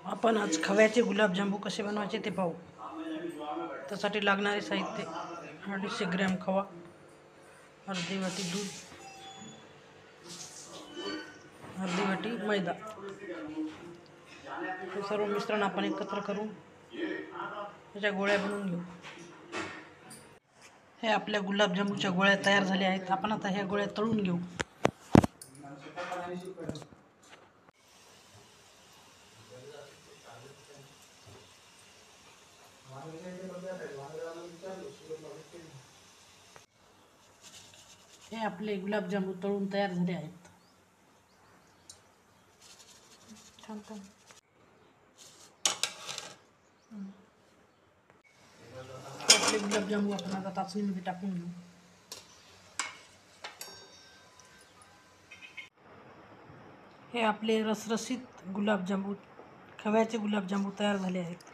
आपण आज खव्याचे गुलाबजामू कसे बनवायचे ते पाहू। त्यासाठी लागणारे साहित्य 250 ग्रॅम खवा, अर्धी वाटी दूध, अर्धी वाटी मैदा। हे सर्व मिश्रण आपण एकत्र करून त्याच्या गोळ्या बनवून घेऊ। हे आपल्या गुलाबजामुच्या गोळ्या तयार झाल्या आहेत। आपण आता ह्या गोळ्या तळून घेऊ। हे आपले गुलाबजामुन तळून तयार झाले आहेत। आपले गुलाबजामुन आपण आता चाचणीमध्ये टाकून घेऊ। हे आपले रसरशीत गुलाबजामुन, खव्याचे गुलाबजामुन तयार झाले आहेत।